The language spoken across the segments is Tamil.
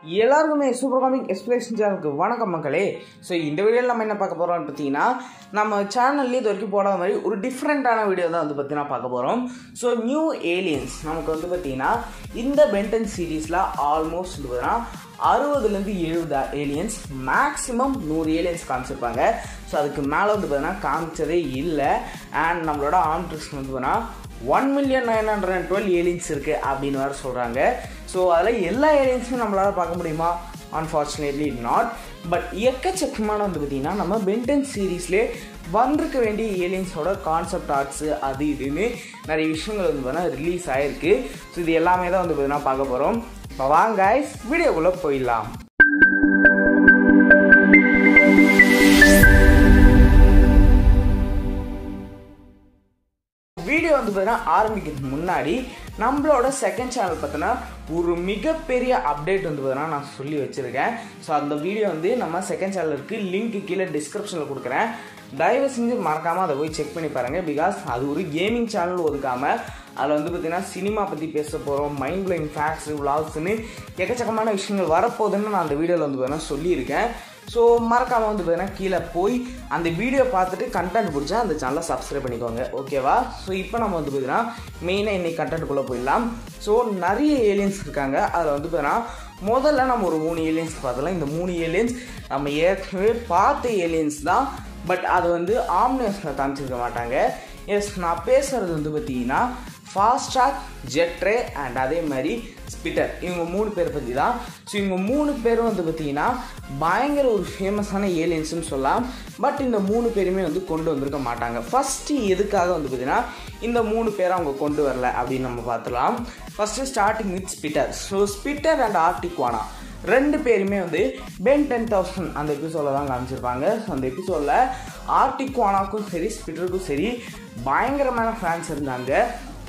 எல்லாருக்குமே சூப்பர் காமிக் எக்ஸ்பிளேஷன் சேனலுக்கு வணக்கம் மக்களே. ஸோ இந்த வீடியோவில் நம்ம என்ன பார்க்க போகிறோம்னு பார்த்தீங்கன்னா, நம்ம சேனல்லேயே இது வரைக்கும் போடாத மாதிரி ஒரு டிஃப்ரெண்ட்டான வீடியோ தான் வந்து பார்த்தீங்கன்னா பார்க்க போகிறோம். ஸோ நியூ ஏலியன்ஸ் நமக்கு வந்து பார்த்தீங்கன்னா இந்த பென்டன் சீரீஸில் ஆல்மோஸ்ட் வந்து பார்த்தீங்கன்னா 60லேருந்து 70 ஏலியன்ஸ், மேக்ஸிமம் 100 ஏலியன்ஸ் காமிச்சிருப்பாங்க. ஸோ அதுக்கு மேலே வந்து பார்த்தீங்கன்னா காமிச்சதே இல்லை. அண்ட் நம்மளோட ஆம்ட்ரிக்ஸ் வந்து பார்த்தீங்கன்னா 1,912 ஏலியன்ஸ் இருக்குது அப்படின்னு வேறு சொல்கிறாங்க. ஸோ அதில் எல்லா ஏலியன்ஸும் நம்மளால் பார்க்க முடியுமா? Unfortunately not. பட் எக்கச்சக்கமான வந்து பார்த்திங்கன்னா நம்ம பென்டன் சீரீஸ்லேயே வந்திருக்க வேண்டிய ஏலியன்ஸோட கான்செப்ட் ஆர்ட்ஸு அது இதுன்னு நிறைய விஷயங்கள் வந்து பார்த்தீங்கன்னா ரிலீஸ் ஆகிருக்கு. ஸோ இது எல்லாமே தான் வந்து பார்த்தீங்கன்னா பார்க்க போகிறோம். இப்போ வாங்க கைஸ் வீடியோக்குள்ளே போயிடலாம். வீடியோ வந்து பார்த்தீங்கன்னா ஆரம்பிக்கிறதுக்கு முன்னாடி நம்மளோட செகண்ட் சேனல் பார்த்தோன்னா ஒரு மிகப்பெரிய அப்டேட் வந்து பார்த்தீங்கன்னா நான் சொல்லி வச்சுருக்கேன். ஸோ அந்த வீடியோ வந்து நம்ம செகண்ட் சேனலுக்கு லிங்க் கீழே டிஸ்கிரிப்ஷனில் கொடுக்குறேன். தயவு செஞ்சு மறக்காமல் அதை போய் செக் பண்ணி பாருங்கள். பிகாஸ் அது ஒரு கேமிங் சேனல் ஒதுக்காமல் அதில் வந்து பார்த்திங்கன்னா சினிமா பற்றி பேச போகிறோம், மைண்ட் ப்ளோயிங் ஃபேக்ட்ஸு, விளாக்ஸ்னு எக்கச்சக்கமான விஷயங்கள் வரப்போகுதுன்னு நான் அந்த வீடியோவில் வந்து பார்த்தீங்கன்னா சொல்லியிருக்கேன். ஸோ மறக்காமல் வந்து பார்த்தீங்கன்னா கீழே போய் அந்த வீடியோ பார்த்துட்டு கண்டென்ட் பிடிச்சா அந்த சேனலை சப்ஸ்கிரைப் பண்ணிக்கோங்க, ஓகேவா? ஸோ இப்போ நம்ம வந்து பார்த்தீங்கன்னா மெயினாக இன்றைக்கி கண்டென்ட்டுக்குள்ளே போயிடலாம். ஸோ நிறைய ஏலியன்ஸ் இருக்காங்க. அதில் வந்து பார்த்தீங்கன்னா முதல்ல நம்ம ஒரு 3 ஏலியன்ஸ் பார்த்தலாம். இந்த 3 ஏலியன்ஸ் நம்ம ஏற்கனவே பார்த்த ஏலியன்ஸ் தான். பட் அது வந்து ஆம்னியஸில் காமிச்சிருக்க மாட்டாங்க. எஸ், நான் பேசுகிறது வந்து பார்த்தீங்கன்னா ஃபாஸ்ட்ராக், ஜெட்ரே அண்ட் அதே மாதிரி ஸ்பிட்டர், இவங்க 3 பேர் பற்றி தான். ஸோ இவங்க 3 பேரும் வந்து பார்த்திங்கன்னா பயங்கர ஒரு ஃபேமஸான ஏலியன்ஸ்னு சொல்லலாம். பட் இந்த 3 பேருமே வந்து கொண்டு வந்திருக்க மாட்டாங்க. ஃபஸ்ட்டு எதுக்காக வந்து பார்த்திங்கன்னா இந்த 3 பேரை அவங்க கொண்டு வரல அப்படின்னு நம்ம பார்த்துலாம். First starting with Spitter. So Spitter and Articguana 2 பேருமே வந்து பென் 10,000 அந்த எபிசோடில் தான் காமிச்சிருப்பாங்க. ஸோ அந்த எபிசோடில் ஆர்டிக்வானாக்கும் சரி ஸ்பிட்டருக்கும் சரி பயங்கரமான ஃபேன்ஸ் இருந்தாங்க.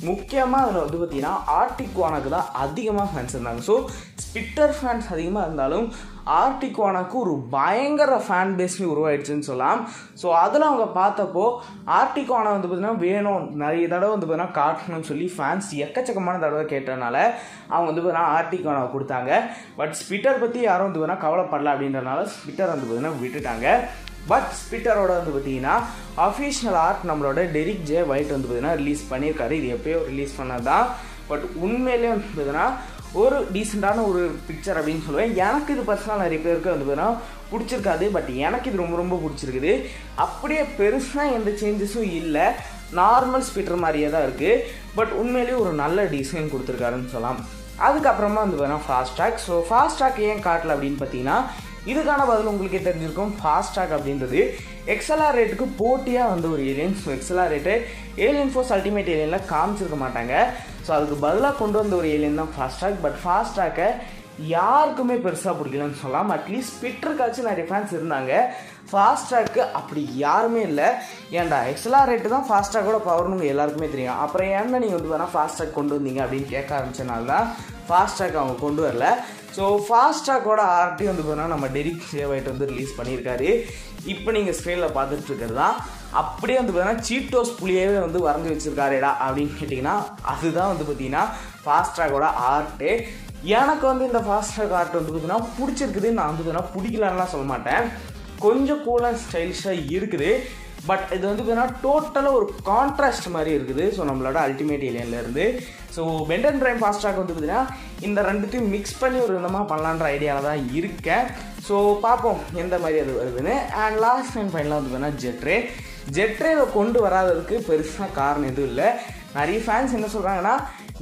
முக்கியமாக அதில் வந்து பார்த்திங்கன்னா ஆர்டிக்வானாக்கு தான் அதிகமாக ஃபேன்ஸ் இருந்தாங்க. ஸோ ஸ்பிட்டர் ஃபேன்ஸ் அதிகமாக இருந்தாலும் ஆர்டிக்வானாக்கு ஒரு பயங்கர ஃபேன் பேஸ்னு உருவாயிடுச்சுன்னு சொல்லலாம். ஸோ அதில் அவங்க பார்த்தப்போ ஆர்டிக்வானா வந்து பார்த்திங்கன்னா வேணும், நிறைய தடவை வந்து பார்த்திங்கன்னா காட்டணும்னு சொல்லி ஃபேன்ஸ் எக்கச்சக்கமான தடவை கேட்டதுனால அவங்க வந்து பார்த்திங்கன்னா ஆர்டிக்வானாவை கொடுத்தாங்க. பட் ஸ்பிட்டர் பற்றி யாரும் வந்து பார்த்திங்கன்னா கவலைப்படல அப்படின்றனால ஸ்பிட்டர் வந்து பார்த்திங்கன்னா விட்டுட்டாங்க. பட் ஸ்பிட்டரோட வந்து பார்த்தீங்கன்னா அஃபிஷியல் ஆர்ட் நம்மளோட டெரிக் ஜே வைட் வந்து பார்த்தீங்கன்னா ரிலீஸ் பண்ணியிருக்காரு. இது எப்போயோ ரிலீஸ் பண்ணது தான். பட் உண்மையிலே வந்து பார்த்தீங்கன்னா ஒரு டீசெண்டான ஒரு பிக்சர் அப்படின்னு சொல்லுவேன். எனக்கு இது பர்சனலாக நிறைய பேருக்கு வந்து பார்த்தீங்கன்னா பிடிச்சிருக்காது. பட் எனக்கு இது ரொம்ப ரொம்ப பிடிச்சிருக்குது. அப்படியே பெருசாக எந்த சேஞ்சஸும் இல்லை, நார்மல் ஸ்பிட்டர் மாதிரியே தான் இருக்குது. பட் உண்மையிலேயே ஒரு நல்ல டிசைன் கொடுத்துருக்காருன்னு சொல்லலாம். அதுக்கப்புறமா வந்து பார்த்தீங்கன்னா ஃபாஸ்ட்ராக். ஸோ ஃபாஸ்ட்ராக் ஏன் காட்டல அப்படின்னு பார்த்தீங்கன்னா இதுக்கான பதில் உங்களுக்கே தெரிஞ்சிருக்கும். ஃபாஸ்ட்ராக் அப்படின்றது எக்ஸலாரேட்டுக்கு போட்டியாக வந்து ஒரு alien. So XLR8 alien force ultimate ஏலியனில் காமிச்சிருக்க மாட்டாங்க. ஸோ அதுக்கு பதிலாக கொண்டு வந்த ஒரு ஏலியன் தான் ஃபாஸ்ட்ராக். பட் ஃபாஸ்ட்ராக்கை யாருக்குமே பெருசாக பிடிக்கலன்னு சொல்லலாம். அட்லீஸ்ட் ஸ்பிட்டருக்காச்சும் நிறைய ஃபேன்ஸ் இருந்தாங்க. ஃபாஸ்ட்ராக்கு அப்படி யாருமே இல்லை. ஏன்டா எக்ஸலாரேட்டு தான் ஃபாஸ்ட்ராக்கோட பவர்னு எல்லாருக்குமே தெரியும். அப்புறம் ஏன்னா நீங்கள் வந்து வேணால் ஃபாஸ்ட்ராக் கொண்டு வந்தீங்க அப்படின்னு கேட்க ஆரம்பிச்சனால தான் ஃபாஸ்ட்ராக் அவங்க கொண்டு வரல. ஸோ ஃபாஸ்ட்ராக்கோட ஆர்ட்டி வந்து பார்த்தீங்கன்னா நம்ம டெரிக் ஜே வைட் வந்து ரிலீஸ் பண்ணியிருக்காரு. இப்போ நீங்கள் ஸ்க்ரீனில் பார்த்துட்டு இருக்கிறது தான் அப்படியே வந்து பார்த்தீங்கன்னா சீட்டோஸ் புளியவே வந்து வரைஞ்சி வச்சுருக்காருடா அப்படின்னு கேட்டிங்கன்னா அதுதான் வந்து பார்த்தீங்கன்னா ஃபாஸ்ட்ராக்கோட ஆர்ட்டு. எனக்கு வந்து இந்த ஃபாஸ்ட்ராக் ஆர்ட் வந்து பார்த்தீங்கன்னா பிடிச்சிருக்குது. நான் வந்து பார்த்தீங்கன்னா பிடிக்கலான்லாம் சொல்ல மாட்டேன், கொஞ்சம் கூல் அண்ட் ஸ்டைலிஷாக இருக்குது. பட் இது வந்து பார்த்தீங்கன்னா டோட்டலாக ஒரு கான்ட்ராஸ்ட் மாதிரி இருக்குது. ஸோ நம்மளோட அல்டிமேட் ஏலியன்லேருந்து ஸோ பென்டன் பிரைம் ஃபாஸ்ட்ராக் வந்து பார்த்தீங்கன்னா இந்த ரெண்டுத்தையும் மிக்ஸ் பண்ணி ஒரு விதமாக பண்ணலான்ற ஐடியாவில் தான் இருக்கேன். ஸோ பார்ப்போம் எந்த மாதிரி அது வருதுன்னு. அண்ட் லாஸ்ட் அண்ட் ஃபைனலாக வந்து பார்த்தீங்கன்னா ஜெட்ரேவை கொண்டு வராததுக்கு பெருசாக காரணம் எதுவும் இல்லை. நிறைய ஃபேன்ஸ் என்ன சொல்கிறாங்கன்னா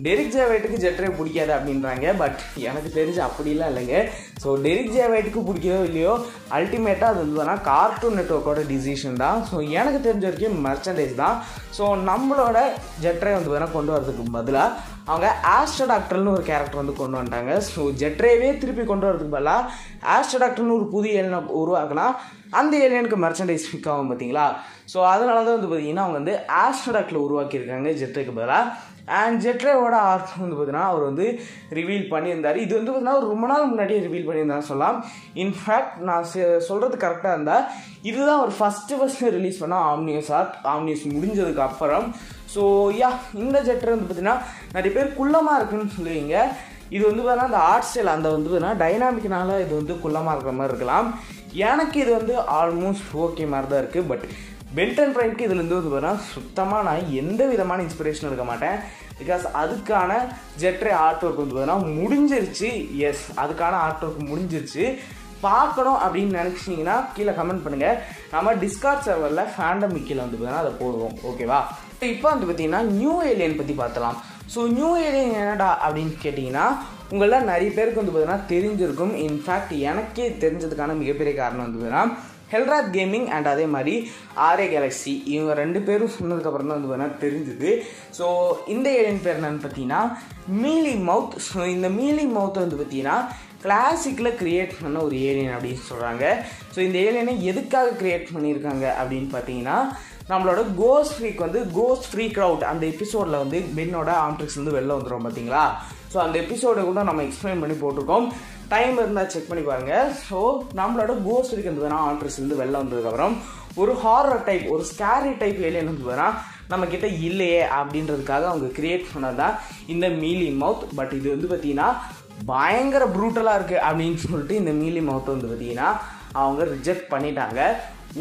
டெரிக் ஜே வைட்டுக்கு ஜெட்ரே பிடிக்காது அப்படின்றாங்க. பட் எனக்கு தெரிஞ்சு அப்படிலாம் இல்லைங்க. ஸோ டெரிக் ஜே வைட்டுக்கு பிடிக்கதோ இல்லையோ அல்டிமேட்டாக அது வந்து கார்ட்டூன் நெட்வொர்க்கோட டிசிஷன் தான். ஸோ எனக்கு தெரிஞ்ச வரைக்கும் மெர்ச்சன்டைஸ் தான். ஸோ நம்மளோட ஜெட்ரே வந்து வேணால் கொண்டு வரதுக்கு பதிலாக அவங்க ஆஸ்ட்ரோடாக்டர்னு ஒரு கேரக்டர் வந்து கொண்டு வந்துட்டாங்க. ஸோ ஜெட்ரேவே திருப்பி கொண்டு வரதுக்கு பதிலாக ஆஸ்ட்ரோடாக்டர்னு ஒரு புது ஏலியனை உருவாக்குனா அந்த ஏலியனுக்கு மெர்ச்சன்டைஸ் ஃபிக் ஆகும் பார்த்தீங்களா? ஸோ அதனால தான் வந்து பார்த்தீங்கன்னா அவங்க வந்து ஆஸ்ட்ரோடாக்டில் உருவாக்கியிருக்காங்க ஜெட்ரேக்கு பதிலாக. அண்ட் ஜெட்ரேவோட ஆர்ட் வந்து பார்த்தீங்கன்னா அவர் வந்து ரிவீல் பண்ணியிருந்தார். இது வந்து பார்த்தீங்கன்னா ரொம்ப நாள் முன்னாடியே ரிவீல் பண்ணியிருந்தான்னு சொல்லலாம். இன்ஃபேக்ட் நான் சொல்கிறது கரெக்டாக இருந்தால் இதுதான் ஒரு ஃபஸ்ட்டு ரிலீஸ் பண்ணால் ஆம்னியஸ் ஆர்ட். ஆம்னியஸ் முடிஞ்சதுக்கு அப்புறம். ஸோ யா இந்த ஜெட்ரே வந்து பார்த்தீங்கன்னா நிறைய பேர் குள்ளமாக இருக்குன்னு சொல்லுவீங்க. இது வந்து பார்த்தீங்கன்னா அந்த ஆர்ட் ஸ்டைல் அந்த வந்து பார்த்தீங்கன்னா டைனாமிக்னால இது வந்து குள்ளமாக இருக்கிற மாதிரி இருக்கலாம். எனக்கு இது வந்து ஆல்மோஸ்ட் ஓகே மாதிரி தான் இருக்குது. பட் பெல்டன் ப்ரைம்க்கு இதுலேருந்து வந்து பார்த்தீங்கன்னா சுத்தமாக நான் எந்த விதமான இன்ஸ்பிரேஷன் எடுக்க மாட்டேன். பிகாஸ் அதுக்கான ஜெட்ரே ஆர்ட் ஒர்க் வந்து பார்த்தீங்கன்னா முடிஞ்சிருச்சு. எஸ், அதுக்கான ஆர்ட் ஒர்க் முடிஞ்சிருச்சு. பார்க்கணும் அப்படின்னு நினச்சிங்கன்னா கீழே கமெண்ட் பண்ணுங்கள். நம்ம டிஸ்கார்ட் சர்வரில் ஃபேண்டம் விக்கியில் வந்து பார்த்தீங்கன்னா அதை போடுவோம். ஓகேவா? இப்போ வந்து பார்த்தீங்கன்னா நியூ ஏலியன் பற்றி பார்த்தலாம். ஸோ நியூ ஏலியன் என்னடா அப்படின்னு கேட்டிங்கன்னா உங்களில் நிறைய பேருக்கு வந்து பார்த்தீங்கன்னா தெரிஞ்சிருக்கும். இன்ஃபேக்ட் எனக்கே தெரிஞ்சதுக்கான மிகப்பெரிய காரணம் வந்து பார்த்தீங்கன்னா ஹெல்ராத் கேமிங் அண்ட் அதே மாதிரி ஆர்ஏ கேலக்ஸி இவங்க 2 பேரும் சொன்னதுக்கப்புறம் தான் வந்து பார்த்தீங்கன்னா தெரிஞ்சுது. ஸோ இந்த ஏலியன் பேர் என்னன்னு பார்த்தீங்கன்னா மீலி மவுத். ஸோ இந்த மீலி மவுத்தை வந்து பார்த்தீங்கன்னா கிளாசிக்கில் க்ரியேட் பண்ண ஒரு ஏலியன் அப்படின்னு சொல்கிறாங்க. ஸோ இந்த ஏலியனை எதுக்காக க்ரியேட் பண்ணியிருக்காங்க அப்படின்னு பார்த்தீங்கன்னா நம்மளோட கோஸ்ட் ஃப்ரீக் வந்து கோஸ்ட் ஃப்ரீக் அவுட் அந்த எபிசோடில் வந்து பென்னோட ஆம்ட்ரிக்ஸ் வந்து வெளில வந்துடும் பார்த்தீங்களா. ஸோ அந்த எபிசோடை கூட நம்ம எக்ஸ்பிளைன் பண்ணி போட்டிருக்கோம். டைம் இருந்தால் செக் பண்ணி பாருங்கள். ஸோ நம்மளோட கோஸ்ட் ஃப்ரீக் வந்து வேணால் ஆம்ட்ரிக்ஸ் வந்து வெளில வந்ததுக்கப்புறம் ஒரு ஹாரர் டைப் ஒரு ஸ்கேரி டைப் ஏலியன் வந்து வேணால் நம்மக்கிட்ட இல்லையே அப்படின்றதுக்காக அவங்க கிரியேட் பண்ணது தான் இந்த மீலி மவுத். பட் இது வந்து பார்த்திங்கன்னா பயங்கர ப்ரூட்டலாக இருக்குது அப்படின்னு சொல்லிட்டு இந்த மீலி மவுத்தை வந்து பார்த்திங்கன்னா அவங்க ரிஜெக்ட் பண்ணிட்டாங்க.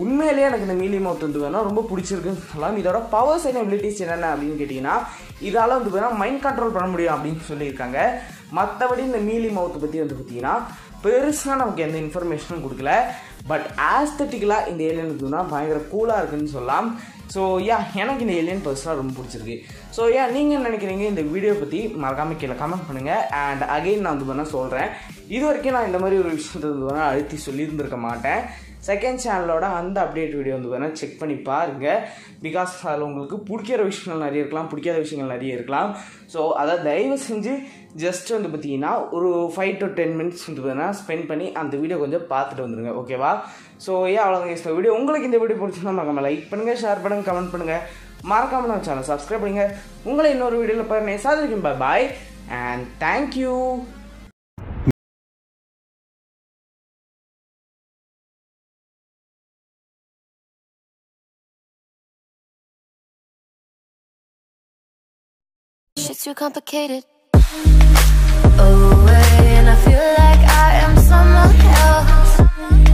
உண்மையிலேயே எனக்கு இந்த மீலி மவுத் வந்து வேணால் ரொம்ப பிடிச்சிருக்குன்னு சொல்லலாம். இதோட பவர்ஸ் அண்ட் எபிலிட்டிஸ் என்னென்ன அப்படின்னு கேட்டிங்கன்னா இதால் வந்து வேணால் மைண்ட் கண்ட்ரோல் பண்ண முடியும் அப்படின்னு சொல்லியிருக்காங்க. மற்றபடி இந்த மீலி மவுத்தை பற்றி வந்து பார்த்திங்கன்னா பெருசாக நமக்கு எந்த இன்ஃபர்மேஷனும் கொடுக்கல. பட் ஆஸ்தட்டிக்கலாக இந்த ஏலியன் இருக்குதுன்னா பயங்கர கூலாக இருக்குதுன்னு சொல்லலாம். ஸோ எனக்கு இந்த ஏலியன் பர்சனலாக ரொம்ப பிடிச்சிருக்கு. ஸோ நீங்கள் நினைக்கிறீங்க இந்த வீடியோ பற்றி மறக்காமல் கீழே கமெண்ட் பண்ணுங்கள். அண்ட் அகெயின் நான் வந்து வேணால் சொல்கிறேன், இது வரைக்கும் நான் இந்த மாதிரி ஒரு விஷயத்தை வந்து வேணால் அழுத்தி சொல்லியிருந்திருக்க மாட்டேன். செகண்ட் சேனலோட அந்த அப்டேட் வீடியோ வந்து வேணால் செக் பண்ணி பாருங்கள். பிகாஸ் அதில் உங்களுக்கு பிடிக்கிற விஷயங்கள் நிறைய இருக்கலாம், பிடிக்காத விஷயங்கள் நிறைய இருக்கலாம். ஸோ அதை தயவு செஞ்சு ஜஸ்ட் வந்து பார்த்தீங்கன்னா ஒரு 5 to 10 minutes வந்து வேணால் ஸ்பெண்ட் பண்ணி அந்த வீடியோ கொஞ்சம் பார்த்துட்டு வந்துடுங்க. ஓகேவா? ஸோ அவ்வளோதான் இந்த வீடியோ. உங்களுக்கு இந்த வீடியோ பிடிச்சிருந்தா மறக்காமல் லைக் பண்ணுங்கள், ஷேர் பண்ணுங்கள், கமெண்ட் பண்ணுங்கள். மறக்காமல் நம்ம சேனல் சப்ஸ்கிரைப் பண்ணுங்கள். உங்களை இன்னொரு வீடியோவில் பாருங்கள். சாதிக்கும் bye and thank you. It's too complicated. Away, and I feel like I am someone else.